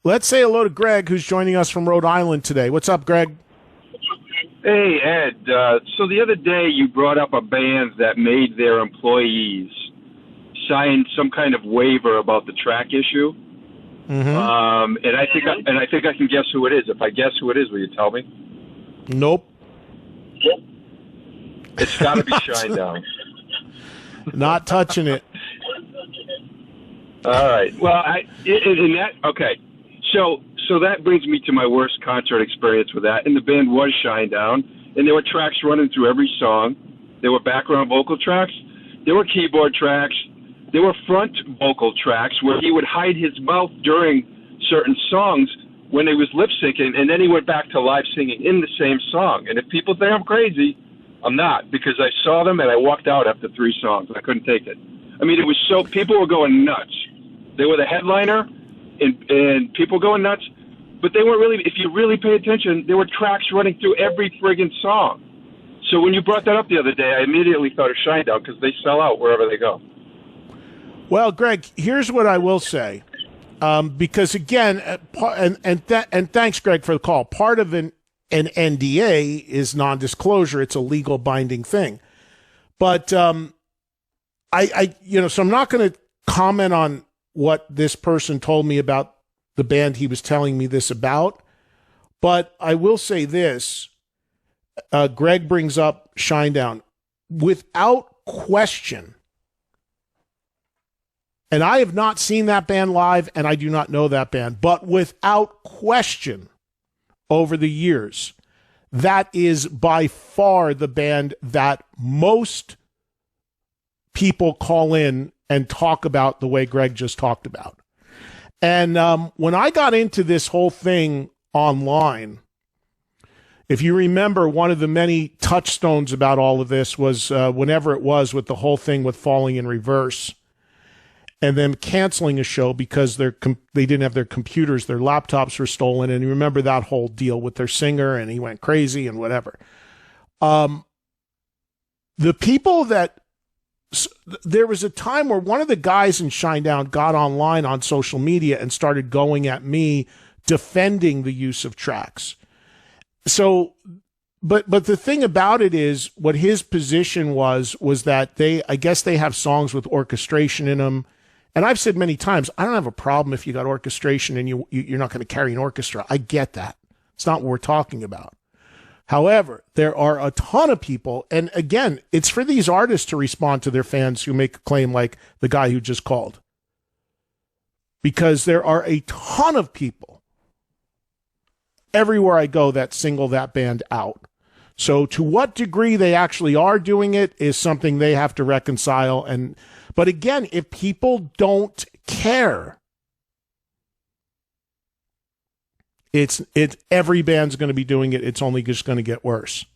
Let's say hello to Greg, who's joining us from Rhode Island today. What's up, Greg? Hey, Ed. So the other day you brought up a band that made their employees sign some kind of waiver about the track issue. And I think I can guess who it is. If I guess who it is, will you tell me? Nope. It's got to be Shinedown. Not touching it. All right. Well, okay. So that brings me to my worst concert experience with that. And the band was Shinedown, and there were tracks running through every song. There were background vocal tracks. There were keyboard tracks. There were front vocal tracks where he would hide his mouth during certain songs when he was lip syncing, and then he went back to live singing in the same song. And if people think I'm crazy, I'm not, because I saw them and I walked out after 3 songs. I couldn't take it. I mean, it was so, people were going nuts. They were the headliner, and people going nuts, but they weren't really, if you really pay attention, there were tracks running through every friggin' song. So when you brought that up the other day, I immediately thought of Shinedown, because they sell out wherever they go. Well, Greg, here's what I will say, because again, and thanks, Greg, for the call. Part of an NDA is non-disclosure; it's a legal binding thing. But so I'm not going to comment on what this person told me about the band he was telling me this about. But I will say this: Greg brings up Shinedown without question. And I have not seen that band live, and I do not know that band. But without question, over the years, that is by far the band that most people call in and talk about the way Greg just talked about. And when I got into this whole thing online, if you remember, one of the many touchstones about all of this was whenever it was with the whole thing with Falling in Reverse, and them canceling a show because they didn't have their computers, their laptops were stolen. And you remember that whole deal with their singer, and he went crazy and whatever. The people that, there was a time where one of the guys in Shinedown got online on social media and started going at me defending the use of tracks. So, but the thing about it is, what his position was that I guess they have songs with orchestration in them. And I've said many times, I don't have a problem if you got orchestration and you're not going to carry an orchestra. I get that. It's not what we're talking about. However, there are a ton of people, and again, it's for these artists to respond to their fans who make a claim like the guy who just called. Because there are a ton of people everywhere I go that single that band out. So to what degree they actually are doing it is something they have to reconcile. But again, if people don't care, it's every band's going to be doing it. It's only just going to get worse.